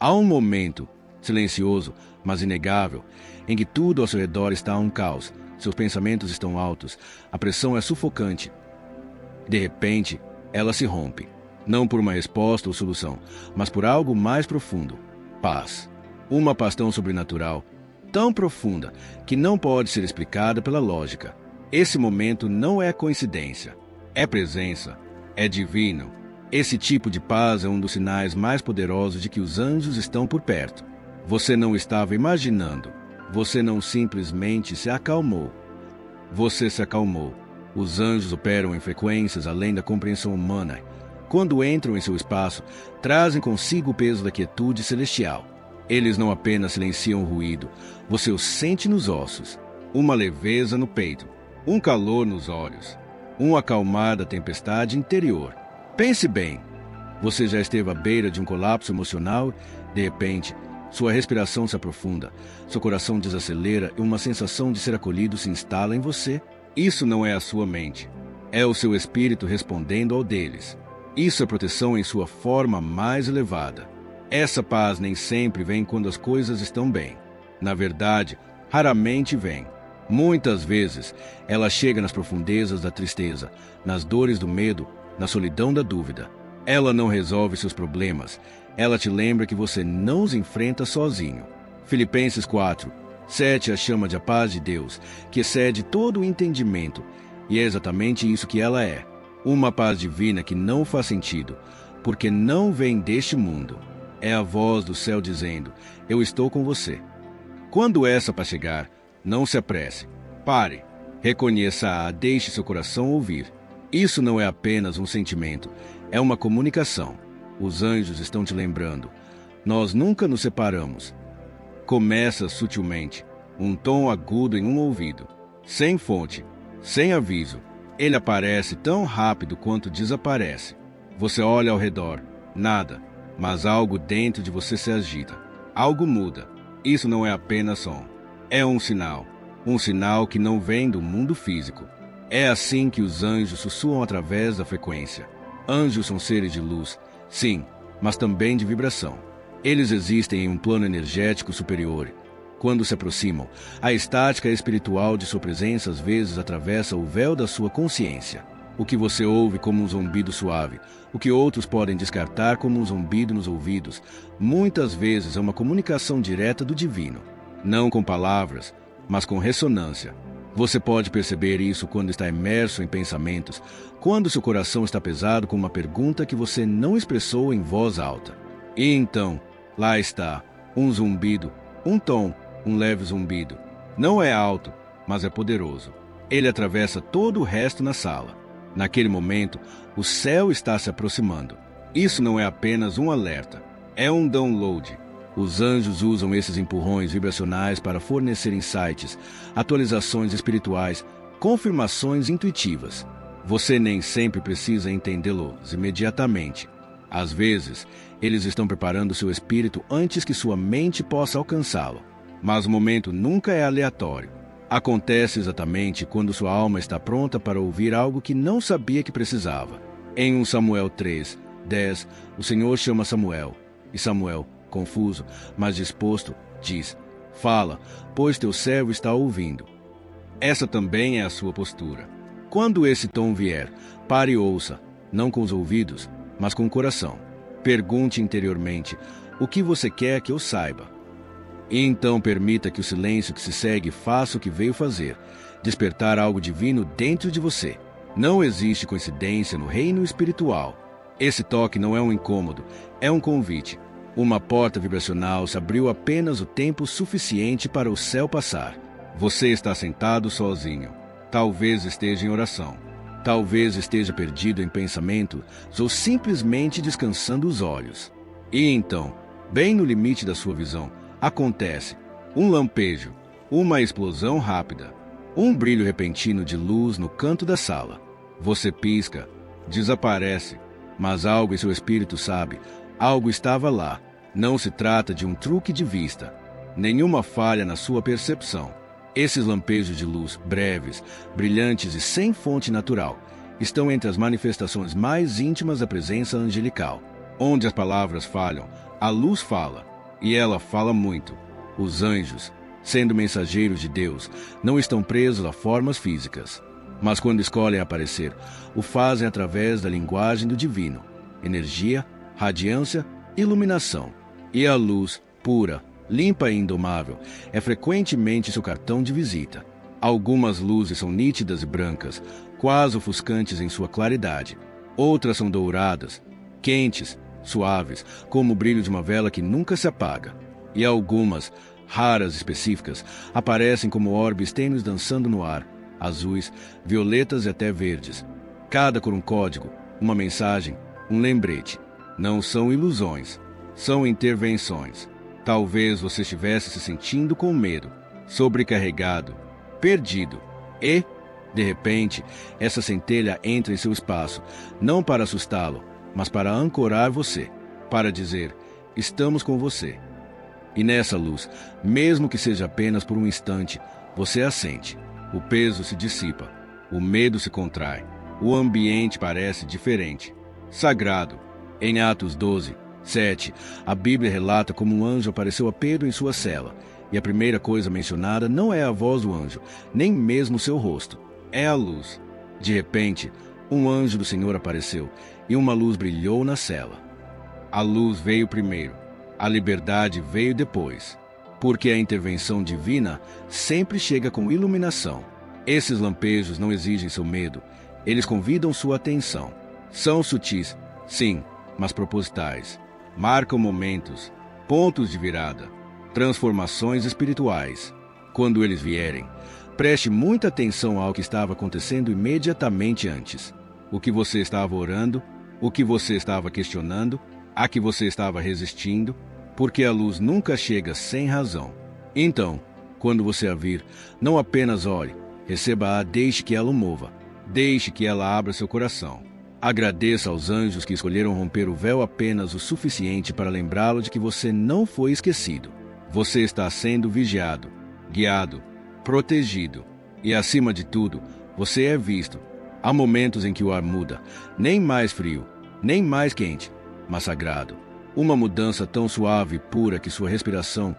Há um momento, silencioso, mas inegável, em que tudo ao seu redor está um caos. Seus pensamentos estão altos, a pressão é sufocante. De repente, ela se rompe. Não por uma resposta ou solução, mas por algo mais profundo. Paz. Uma paz tão sobrenatural, tão profunda, que não pode ser explicada pela lógica. Esse momento não é coincidência. É presença. É divino. Esse tipo de paz é um dos sinais mais poderosos de que os anjos estão por perto. Você não estava imaginando. Você não simplesmente se acalmou. Você se acalmou. Os anjos operam em frequências além da compreensão humana. Quando entram em seu espaço, trazem consigo o peso da quietude celestial. Eles não apenas silenciam o ruído, você o sente nos ossos. Uma leveza no peito, um calor nos olhos, um acalmar da tempestade interior. Pense bem, você já esteve à beira de um colapso emocional, de repente, sua respiração se aprofunda, seu coração desacelera e uma sensação de ser acolhido se instala em você. Isso não é a sua mente, é o seu espírito respondendo ao deles. Isso é proteção em sua forma mais elevada. Essa paz nem sempre vem quando as coisas estão bem. Na verdade, raramente vem. Muitas vezes, ela chega nas profundezas da tristeza, nas dores do medo, na solidão da dúvida. Ela não resolve seus problemas. Ela te lembra que você não os enfrenta sozinho. Filipenses 4:7 a chama de a paz de Deus, que excede todo o entendimento. E é exatamente isso que ela é. Uma paz divina que não faz sentido, porque não vem deste mundo. É a voz do céu dizendo, eu estou com você. Quando essa paz chegar, não se apresse. Pare. Reconheça-a, deixe seu coração ouvir. Isso não é apenas um sentimento, é uma comunicação. Os anjos estão te lembrando. Nós nunca nos separamos. Começa sutilmente, um tom agudo em um ouvido. Sem fonte, sem aviso. Ele aparece tão rápido quanto desaparece. Você olha ao redor, nada, mas algo dentro de você se agita. Algo muda. Isso não é apenas som. É um sinal que não vem do mundo físico. É assim que os anjos sussurram através da frequência. Anjos são seres de luz, sim, mas também de vibração. Eles existem em um plano energético superior. Quando se aproximam, a estática espiritual de sua presença às vezes atravessa o véu da sua consciência. O que você ouve como um zumbido suave, o que outros podem descartar como um zumbido nos ouvidos, muitas vezes é uma comunicação direta do divino. Não com palavras, mas com ressonância. Você pode perceber isso quando está imerso em pensamentos, quando seu coração está pesado com uma pergunta que você não expressou em voz alta. E então, lá está, um zumbido, um tom, um leve zumbido. Não é alto, mas é poderoso. Ele atravessa todo o resto na sala. Naquele momento, o céu está se aproximando. Isso não é apenas um alerta, é um download. Os anjos usam esses empurrões vibracionais para fornecer insights, atualizações espirituais, confirmações intuitivas. Você nem sempre precisa entendê-los imediatamente. Às vezes, eles estão preparando seu espírito antes que sua mente possa alcançá-lo. Mas o momento nunca é aleatório. Acontece exatamente quando sua alma está pronta para ouvir algo que não sabia que precisava. Em 1 Samuel 3:10, o Senhor chama Samuel, e Samuel, confuso, mas disposto, diz, fala, pois teu servo está ouvindo. Essa também é a sua postura. Quando esse tom vier, pare e ouça, não com os ouvidos, mas com o coração. Pergunte interiormente, o que você quer que eu saiba? E então permita que o silêncio que se segue faça o que veio fazer, despertar algo divino dentro de você. Não existe coincidência no reino espiritual. Esse toque não é um incômodo, é um convite. Uma porta vibracional se abriu apenas o tempo suficiente para o céu passar. Você está sentado sozinho. Talvez esteja em oração. Talvez esteja perdido em pensamento ou simplesmente descansando os olhos. E então, bem no limite da sua visão, acontece um lampejo, uma explosão rápida, um brilho repentino de luz no canto da sala. Você pisca, desaparece, mas algo em seu espírito sabe, algo estava lá. Não se trata de um truque de vista, nenhuma falha na sua percepção. Esses lampejos de luz, breves, brilhantes e sem fonte natural, estão entre as manifestações mais íntimas da presença angelical. Onde as palavras falham, a luz fala. e ela fala muito. Os anjos, sendo mensageiros de Deus, não estão presos a formas físicas, mas quando escolhem aparecer, o fazem através da linguagem do divino, energia, radiância, iluminação. E a luz, pura, limpa e indomável, é frequentemente seu cartão de visita. Algumas luzes são nítidas e brancas, quase ofuscantes em sua claridade. Outras são douradas, quentes, suaves, como o brilho de uma vela que nunca se apaga. E algumas, raras e específicas, aparecem como orbes tênues dançando no ar, azuis, violetas e até verdes. Cada com um código, uma mensagem, um lembrete. Não são ilusões, são intervenções. Talvez você estivesse se sentindo com medo, sobrecarregado, perdido e, de repente, essa centelha entra em seu espaço, não para assustá-lo, mas para ancorar você, para dizer, estamos com você. E nessa luz, mesmo que seja apenas por um instante, você a sente. O peso se dissipa, o medo se contrai, o ambiente parece diferente, sagrado. Em Atos 12, 7, a Bíblia relata como um anjo apareceu a Pedro em sua cela, e a primeira coisa mencionada não é a voz do anjo, nem mesmo seu rosto, é a luz. De repente, um anjo do Senhor apareceu, e uma luz brilhou na cela. A luz veio primeiro, a liberdade veio depois, porque a intervenção divina sempre chega com iluminação. Esses lampejos não exigem seu medo, eles convidam sua atenção. São sutis, sim, mas propositais. Marcam momentos, pontos de virada, transformações espirituais. Quando eles vierem, preste muita atenção ao que estava acontecendo imediatamente antes. O que você estava orando, o que você estava questionando, a que você estava resistindo, porque a luz nunca chega sem razão. Então, quando você a vir, não apenas ore, receba-a, deixe que ela o mova, deixe que ela abra seu coração. Agradeça aos anjos que escolheram romper o véu apenas o suficiente para lembrá-lo de que você não foi esquecido. Você está sendo vigiado, guiado, protegido e, acima de tudo, você é visto. Há momentos em que o ar muda, nem mais frio, nem mais quente, mas sagrado. Uma mudança tão suave e pura que sua respiração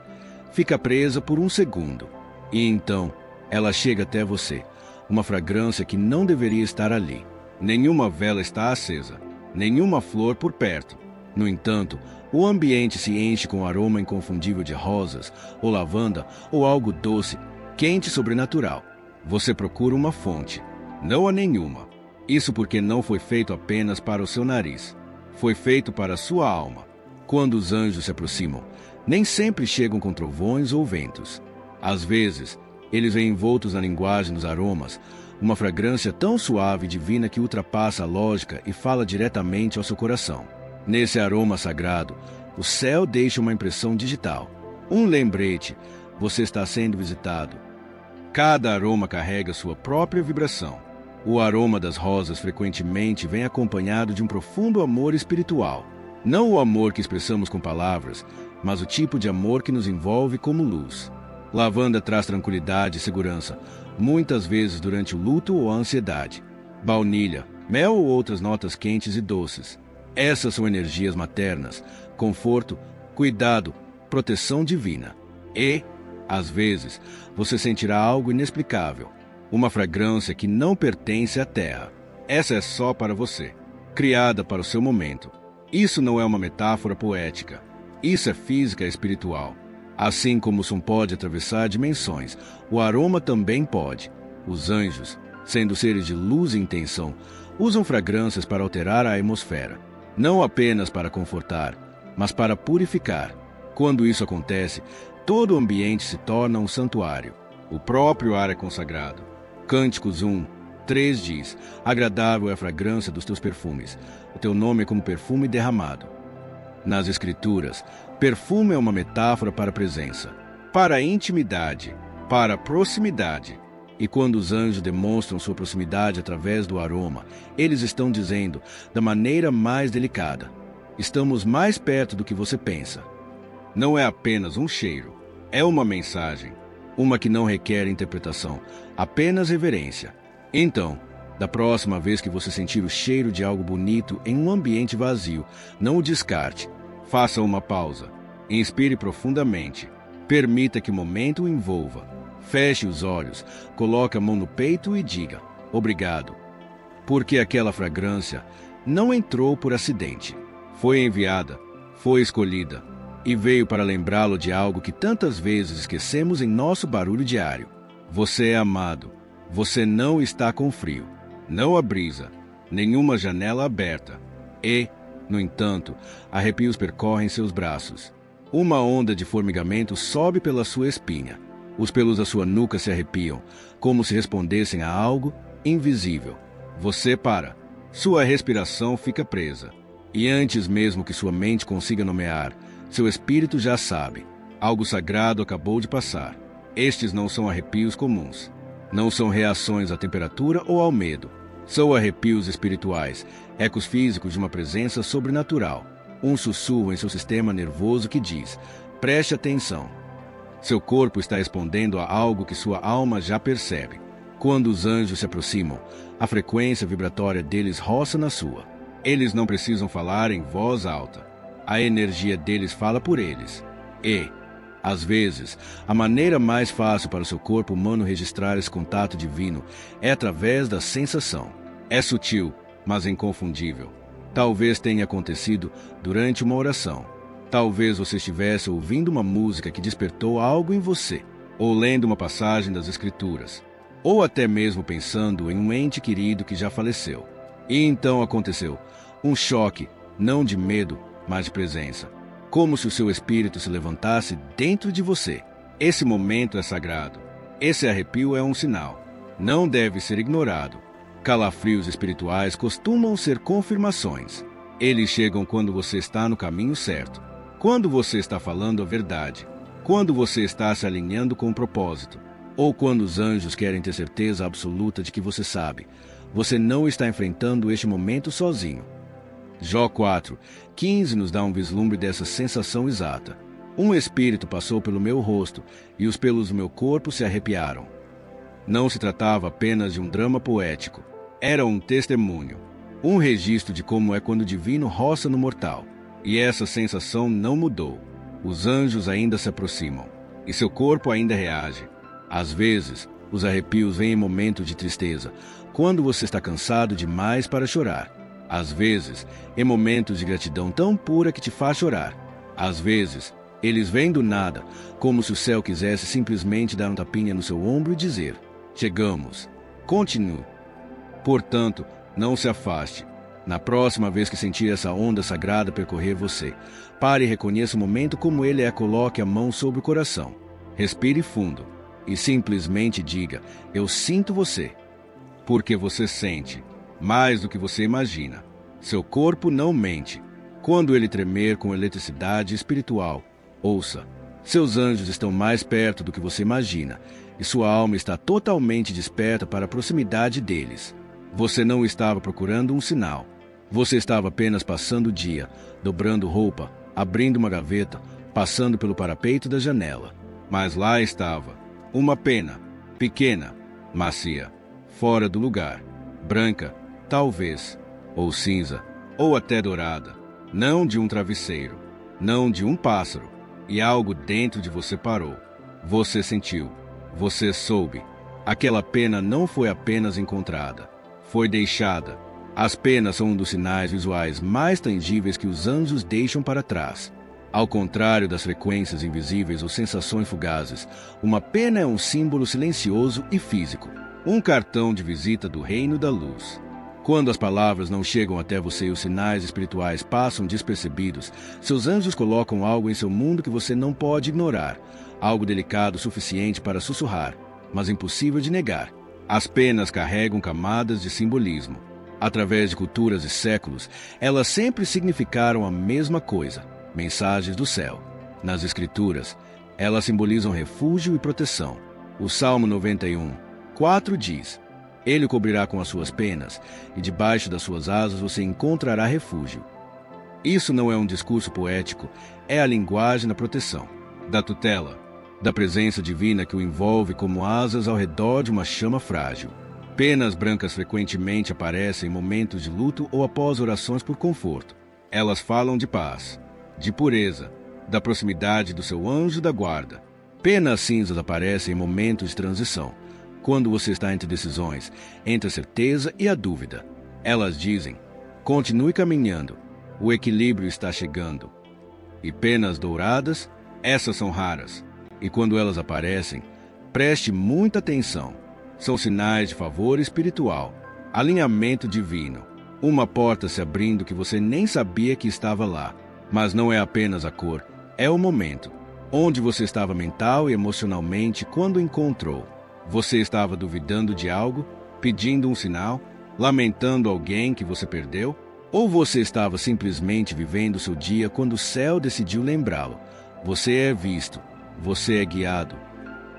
fica presa por um segundo. E então, ela chega até você, uma fragrância que não deveria estar ali. Nenhuma vela está acesa, nenhuma flor por perto. No entanto, o ambiente se enche com um aroma inconfundível de rosas, ou lavanda, ou algo doce, quente e sobrenatural. Você procura uma fonte. Não há nenhuma. Isso porque não foi feito apenas para o seu nariz. Foi feito para a sua alma. Quando os anjos se aproximam, nem sempre chegam com trovões ou ventos. Às vezes, eles vêm envoltos na linguagem dos aromas, uma fragrância tão suave e divina que ultrapassa a lógica e fala diretamente ao seu coração. Nesse aroma sagrado, o céu deixa uma impressão digital. Um lembrete, você está sendo visitado. Cada aroma carrega sua própria vibração. O aroma das rosas frequentemente vem acompanhado de um profundo amor espiritual. Não o amor que expressamos com palavras, mas o tipo de amor que nos envolve como luz. Lavanda traz tranquilidade e segurança, muitas vezes durante o luto ou a ansiedade. Baunilha, mel ou outras notas quentes e doces. Essas são energias maternas, conforto, cuidado, proteção divina. E, às vezes, você sentirá algo inexplicável, uma fragrância que não pertence à terra. Essa é só para você, criada para o seu momento. Isso não é uma metáfora poética. Isso é física e espiritual. Assim como o som pode atravessar dimensões, o aroma também pode. Os anjos, sendo seres de luz e intenção, usam fragrâncias para alterar a atmosfera, não apenas para confortar, mas para purificar. Quando isso acontece, todo o ambiente se torna um santuário. O próprio ar é consagrado. Cânticos 1, 3 diz: agradável é a fragrância dos teus perfumes. O teu nome é como perfume derramado. Nas Escrituras, perfume é uma metáfora para a presença, para a intimidade, para a proximidade. E quando os anjos demonstram sua proximidade através do aroma, eles estão dizendo, da maneira mais delicada: estamos mais perto do que você pensa. Não é apenas um cheiro, é uma mensagem, uma que não requer interpretação, apenas reverência. Então, da próxima vez que você sentir o cheiro de algo bonito em um ambiente vazio, não o descarte. Faça uma pausa. Inspire profundamente. Permita que o momento o envolva. Feche os olhos, coloque a mão no peito e diga: obrigado. Porque aquela fragrância não entrou por acidente. Foi enviada, foi escolhida e veio para lembrá-lo de algo que tantas vezes esquecemos em nosso barulho diário. Você é amado. Você não está com frio. Não há brisa, nenhuma janela aberta. E, no entanto, arrepios percorrem seus braços. Uma onda de formigamento sobe pela sua espinha. Os pelos da sua nuca se arrepiam, como se respondessem a algo invisível. Você para. Sua respiração fica presa. E antes mesmo que sua mente consiga nomear, seu espírito já sabe. Algo sagrado acabou de passar. Estes não são arrepios comuns. Não são reações à temperatura ou ao medo. São arrepios espirituais, ecos físicos de uma presença sobrenatural. Um sussurro em seu sistema nervoso que diz: preste atenção. Seu corpo está respondendo a algo que sua alma já percebe. Quando os anjos se aproximam, a frequência vibratória deles roça na sua. Eles não precisam falar em voz alta. A energia deles fala por eles. E, às vezes, a maneira mais fácil para o seu corpo humano registrar esse contato divino é através da sensação. É sutil, mas inconfundível. Talvez tenha acontecido durante uma oração. Talvez você estivesse ouvindo uma música que despertou algo em você, ou lendo uma passagem das Escrituras, ou até mesmo pensando em um ente querido que já faleceu. E então aconteceu um choque, não de medo, mas de presença. Como se o seu espírito se levantasse dentro de você. Esse momento é sagrado. Esse arrepio é um sinal. Não deve ser ignorado. Calafrios espirituais costumam ser confirmações. Eles chegam quando você está no caminho certo. Quando você está falando a verdade. Quando você está se alinhando com o propósito. Ou quando os anjos querem ter certeza absoluta de que você sabe. Você não está enfrentando este momento sozinho. Jó 4:15 nos dá um vislumbre dessa sensação exata. Um espírito passou pelo meu rosto e os pelos do meu corpo se arrepiaram. Não se tratava apenas de um drama poético. Era um testemunho. Um registro de como é quando o divino roça no mortal. E essa sensação não mudou. Os anjos ainda se aproximam. E seu corpo ainda reage. Às vezes, os arrepios vêm em momentos de tristeza, quando você está cansado demais para chorar. Às vezes, em momentos de gratidão tão pura que te faz chorar. Às vezes, eles vêm do nada, como se o céu quisesse simplesmente dar um tapinha no seu ombro e dizer: chegamos. Continue. Portanto, não se afaste. Na próxima vez que sentir essa onda sagrada percorrer você, pare e reconheça o momento como ele é. Coloque a mão sobre o coração. Respire fundo e simplesmente diga: eu sinto você. Porque você sente mais do que você imagina. Seu corpo não mente. Quando ele tremer com eletricidade espiritual, ouça: seus anjos estão mais perto do que você imagina, e sua alma está totalmente desperta para a proximidade deles. Você não estava procurando um sinal. Você estava apenas passando o dia, dobrando roupa, abrindo uma gaveta, passando pelo parapeito da janela. Mas lá estava uma pena, pequena, macia, fora do lugar, branca, talvez, ou cinza, ou até dourada, não de um travesseiro, não de um pássaro, e algo dentro de você parou. Você sentiu, você soube. Aquela pena não foi apenas encontrada, foi deixada. As penas são um dos sinais visuais mais tangíveis que os anjos deixam para trás. Ao contrário das frequências invisíveis ou sensações fugazes, uma pena é um símbolo silencioso e físico, um cartão de visita do reino da luz. Quando as palavras não chegam até você e os sinais espirituais passam despercebidos, seus anjos colocam algo em seu mundo que você não pode ignorar, algo delicado o suficiente para sussurrar, mas impossível de negar. As penas carregam camadas de simbolismo. Através de culturas e séculos, elas sempre significaram a mesma coisa: mensagens do céu. Nas Escrituras, elas simbolizam refúgio e proteção. O Salmo 91:4 diz: ele o cobrirá com as suas penas, e debaixo das suas asas você encontrará refúgio. Isso não é um discurso poético, é a linguagem da proteção, da tutela, da presença divina que o envolve como asas ao redor de uma chama frágil. Penas brancas frequentemente aparecem em momentos de luto ou após orações por conforto. Elas falam de paz, de pureza, da proximidade do seu anjo da guarda. Penas cinzas aparecem em momentos de transição, quando você está entre decisões, entre a certeza e a dúvida. Elas dizem: continue caminhando, o equilíbrio está chegando. E penas douradas, essas são raras, e quando elas aparecem, preste muita atenção. São sinais de favor espiritual, alinhamento divino, uma porta se abrindo que você nem sabia que estava lá. Mas não é apenas a cor, é o momento. Onde você estava mental e emocionalmente quando encontrou. Você estava duvidando de algo, pedindo um sinal, lamentando alguém que você perdeu? Ou você estava simplesmente vivendo seu dia quando o céu decidiu lembrá-lo? Você é visto, você é guiado.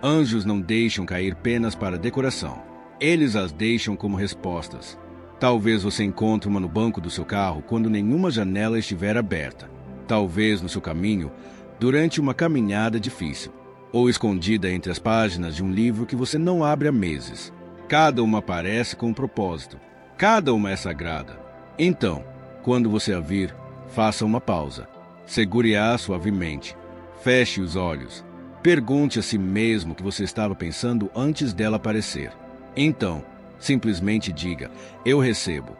Anjos não deixam cair penas para decoração. Eles as deixam como respostas. Talvez você encontre uma no banco do seu carro quando nenhuma janela estiver aberta. Talvez no seu caminho, durante uma caminhada difícil. Ou escondida entre as páginas de um livro que você não abre há meses. Cada uma aparece com um propósito. Cada uma é sagrada. Então, quando você a vir, faça uma pausa. Segure-a suavemente. Feche os olhos. Pergunte a si mesmo o que você estava pensando antes dela aparecer. Então, simplesmente diga: eu recebo.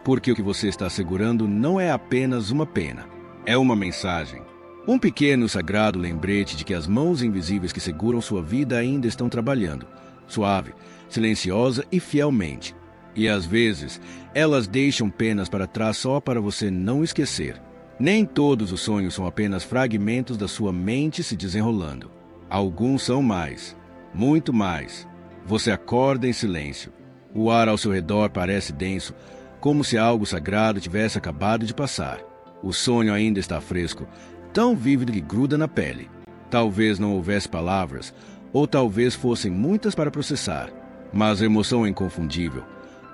Porque o que você está segurando não é apenas uma pena. É uma mensagem. Um pequeno sagrado lembrete de que as mãos invisíveis que seguram sua vida ainda estão trabalhando. Suave, silenciosa e fielmente. E às vezes, elas deixam penas para trás só para você não esquecer. Nem todos os sonhos são apenas fragmentos da sua mente se desenrolando. Alguns são mais, muito mais. Você acorda em silêncio. O ar ao seu redor parece denso, como se algo sagrado tivesse acabado de passar. O sonho ainda está fresco, tão vívido que gruda na pele. Talvez não houvesse palavras, ou talvez fossem muitas para processar. Mas a emoção é inconfundível.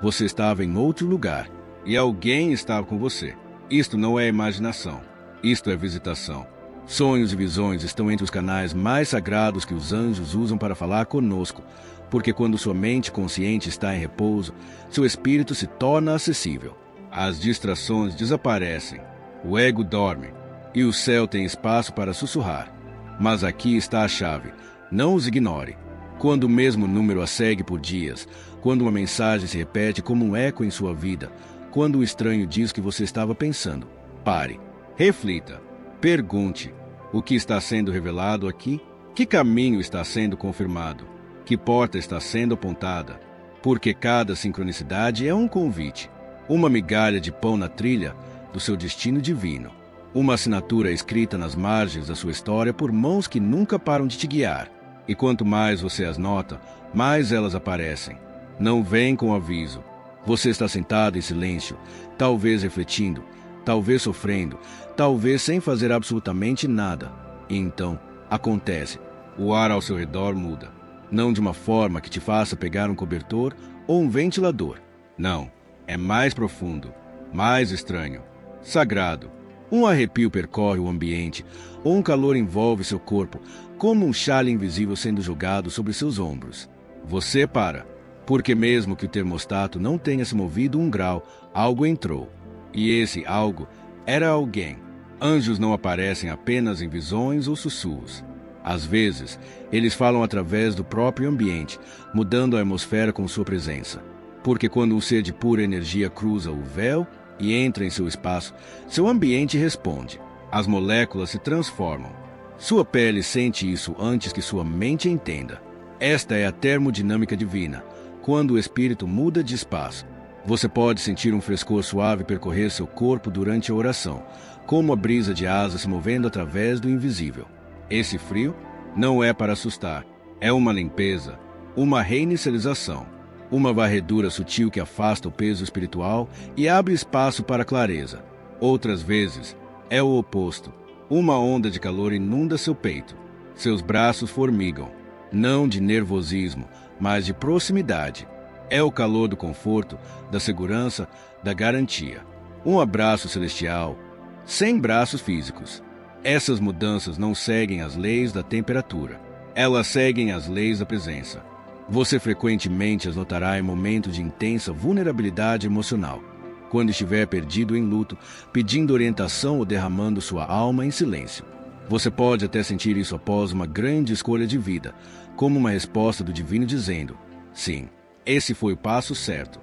Você estava em outro lugar, e alguém estava com você. Isto não é imaginação, isto é visitação. Sonhos e visões estão entre os canais mais sagrados que os anjos usam para falar conosco, porque quando sua mente consciente está em repouso, seu espírito se torna acessível. As distrações desaparecem, o ego dorme, e o céu tem espaço para sussurrar. Mas aqui está a chave, não os ignore. Quando o mesmo número a segue por dias, quando uma mensagem se repete como um eco em sua vida, quando o estranho diz que você estava pensando, pare, reflita, pergunte: o que está sendo revelado aqui? Que caminho está sendo confirmado? Que porta está sendo apontada? Porque cada sincronicidade é um convite, uma migalha de pão na trilha do seu destino divino, uma assinatura escrita nas margens da sua história por mãos que nunca param de te guiar. E quanto mais você as nota, mais elas aparecem. Não vem com aviso. Você está sentado em silêncio, talvez refletindo, talvez sofrendo, talvez sem fazer absolutamente nada. E então, acontece. O ar ao seu redor muda. Não de uma forma que te faça pegar um cobertor ou um ventilador. Não. É mais profundo, mais estranho, sagrado. Um arrepio percorre o ambiente, ou um calor envolve seu corpo, como um xale invisível sendo jogado sobre seus ombros. Você para. Porque mesmo que o termostato não tenha se movido um grau, algo entrou. E esse algo era alguém. Anjos não aparecem apenas em visões ou sussurros. Às vezes, eles falam através do próprio ambiente, mudando a atmosfera com sua presença. Porque quando um ser de pura energia cruza o véu e entra em seu espaço, seu ambiente responde. As moléculas se transformam. Sua pele sente isso antes que sua mente entenda. Esta é a termodinâmica divina. Quando o espírito muda de espaço, você pode sentir um frescor suave percorrer seu corpo durante a oração, como a brisa de asa se movendo através do invisível. Esse frio não é para assustar, é uma limpeza, uma reinicialização, uma varredura sutil que afasta o peso espiritual e abre espaço para a clareza. Outras vezes, é o oposto. Uma onda de calor inunda seu peito. Seus braços formigam, não de nervosismo, mas de proximidade. É o calor do conforto, da segurança, da garantia. Um abraço celestial, sem braços físicos. Essas mudanças não seguem as leis da temperatura. Elas seguem as leis da presença. Você frequentemente as notará em momentos de intensa vulnerabilidade emocional, quando estiver perdido em luto, pedindo orientação ou derramando sua alma em silêncio. Você pode até sentir isso após uma grande escolha de vida, como uma resposta do divino dizendo: sim, esse foi o passo certo.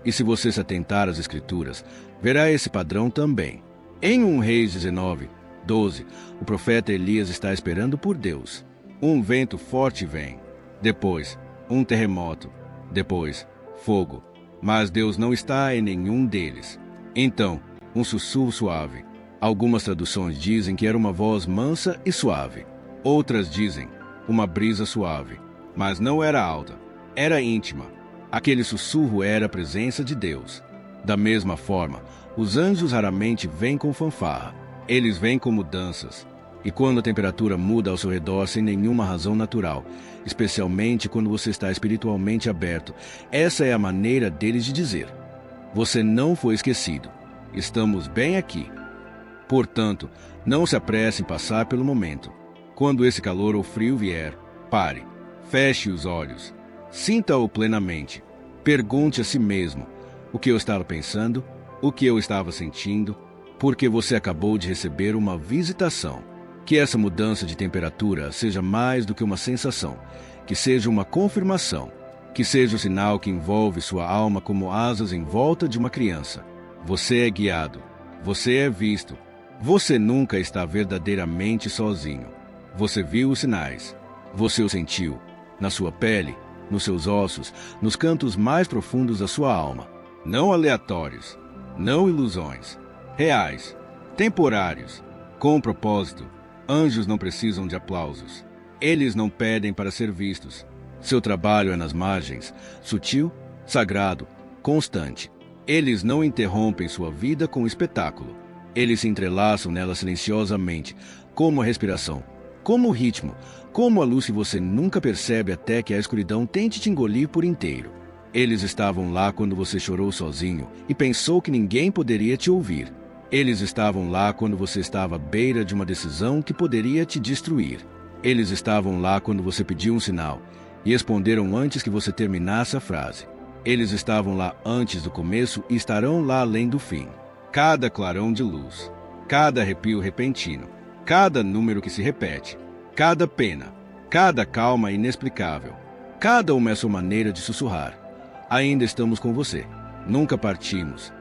E se você se atentar às Escrituras, verá esse padrão também. Em 1 Reis 19, 12, o profeta Elias está esperando por Deus. Um vento forte vem. Depois, um terremoto. Depois, fogo. Mas Deus não está em nenhum deles. Então, um sussurro suave. Algumas traduções dizem que era uma voz mansa e suave. Outras dizem, uma brisa suave. Mas não era alta. Era íntima. Aquele sussurro era a presença de Deus. Da mesma forma, os anjos raramente vêm com fanfarra. Eles vêm com mudanças. E quando a temperatura muda ao seu redor sem nenhuma razão natural, especialmente quando você está espiritualmente aberto, essa é a maneira deles de dizer: você não foi esquecido. Estamos bem aqui. Portanto, não se apresse em passar pelo momento. Quando esse calor ou frio vier, pare. Feche os olhos. Sinta-o plenamente. Pergunte a si mesmo: o que eu estava pensando? O que eu estava sentindo? Porque você acabou de receber uma visitação. Que essa mudança de temperatura seja mais do que uma sensação, que seja uma confirmação, que seja o sinal que envolve sua alma como asas em volta de uma criança. Você é guiado, você é visto, você nunca está verdadeiramente sozinho. Você viu os sinais, você os sentiu, na sua pele, nos seus ossos, nos cantos mais profundos da sua alma. Não aleatórios, não ilusões, reais, temporários, com propósito. Anjos não precisam de aplausos. Eles não pedem para ser vistos. Seu trabalho é nas margens, sutil, sagrado, constante. Eles não interrompem sua vida com espetáculo. Eles se entrelaçam nela silenciosamente, como a respiração, como o ritmo, como a luz que você nunca percebe até que a escuridão tente te engolir por inteiro. Eles estavam lá quando você chorou sozinho e pensou que ninguém poderia te ouvir. Eles estavam lá quando você estava à beira de uma decisão que poderia te destruir. Eles estavam lá quando você pediu um sinal e responderam antes que você terminasse a frase. Eles estavam lá antes do começo e estarão lá além do fim. Cada clarão de luz, cada arrepio repentino, cada número que se repete, cada pena, cada calma inexplicável, cada uma é a sua maneira de sussurrar: ainda estamos com você, nunca partimos.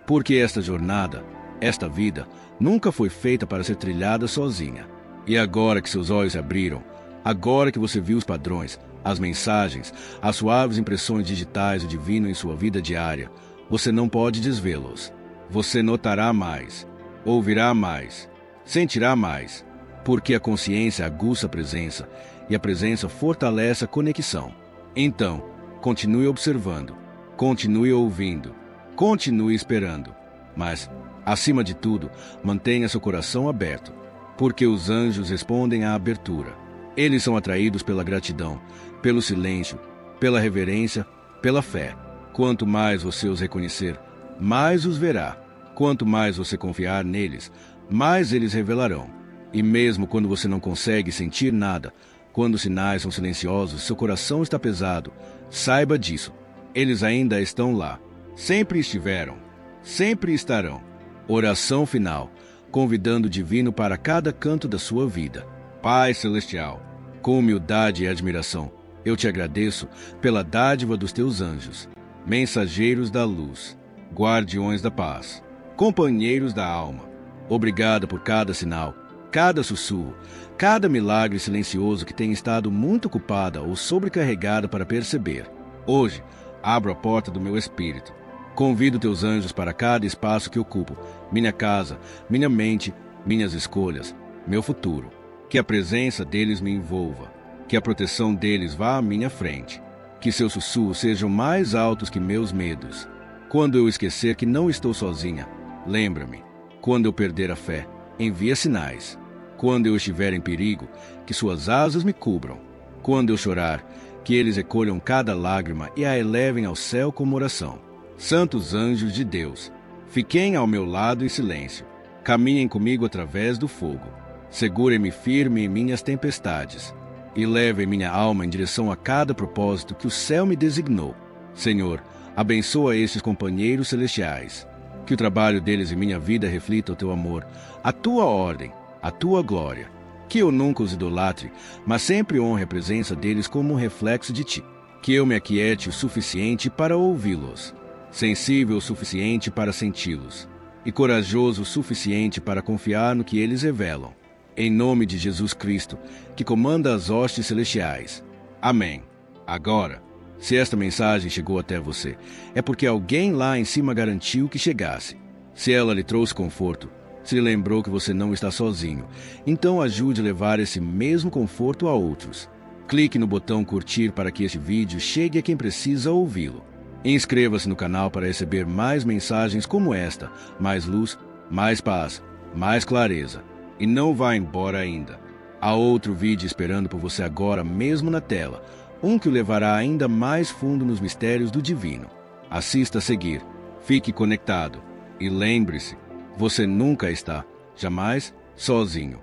Porque esta jornada, esta vida, nunca foi feita para ser trilhada sozinha. E agora que seus olhos se abriram, agora que você viu os padrões, as mensagens, as suaves impressões digitais do divino em sua vida diária, você não pode desvê-los. Você notará mais, ouvirá mais, sentirá mais, porque a consciência aguça a presença e a presença fortalece a conexão. Então, continue observando, continue ouvindo, continue esperando, mas, acima de tudo, mantenha seu coração aberto, porque os anjos respondem à abertura. Eles são atraídos pela gratidão, pelo silêncio, pela reverência, pela fé. Quanto mais você os reconhecer, mais os verá. Quanto mais você confiar neles, mais eles revelarão. E mesmo quando você não consegue sentir nada, quando os sinais são silenciosos, seu coração está pesado, saiba disso. Eles ainda estão lá. Sempre estiveram, sempre estarão. Oração final, convidando o divino para cada canto da sua vida. Pai Celestial, com humildade e admiração, eu te agradeço pela dádiva dos teus anjos, mensageiros da luz, guardiões da paz, companheiros da alma. Obrigado por cada sinal, cada sussurro, cada milagre silencioso que tem estado muito ocupada ou sobrecarregada para perceber. Hoje, abro a porta do meu espírito. Convido teus anjos para cada espaço que ocupo, minha casa, minha mente, minhas escolhas, meu futuro. Que a presença deles me envolva, que a proteção deles vá à minha frente, que seus sussurros sejam mais altos que meus medos. Quando eu esquecer que não estou sozinha, lembra-me. Quando eu perder a fé, envia sinais. Quando eu estiver em perigo, que suas asas me cubram. Quando eu chorar, que eles recolham cada lágrima e a elevem ao céu como oração. Santos anjos de Deus, fiquem ao meu lado em silêncio. Caminhem comigo através do fogo. Segurem-me firme em minhas tempestades e levem minha alma em direção a cada propósito que o céu me designou. Senhor, abençoa estes companheiros celestiais. Que o trabalho deles em minha vida reflita o teu amor, a tua ordem, a tua glória. Que eu nunca os idolatre, mas sempre honre a presença deles como um reflexo de ti. Que eu me aquiete o suficiente para ouvi-los, sensível o suficiente para senti-los, e corajoso o suficiente para confiar no que eles revelam. Em nome de Jesus Cristo, que comanda as hostes celestiais. Amém. Agora, se esta mensagem chegou até você, é porque alguém lá em cima garantiu que chegasse. Se ela lhe trouxe conforto, se lhe lembrou que você não está sozinho, então ajude a levar esse mesmo conforto a outros. Clique no botão curtir para que este vídeo chegue a quem precisa ouvi-lo. Inscreva-se no canal para receber mais mensagens como esta, mais luz, mais paz, mais clareza. E não vá embora ainda. Há outro vídeo esperando por você agora mesmo na tela, um que o levará ainda mais fundo nos mistérios do divino. Assista a seguir, fique conectado e lembre-se, você nunca está, jamais, sozinho.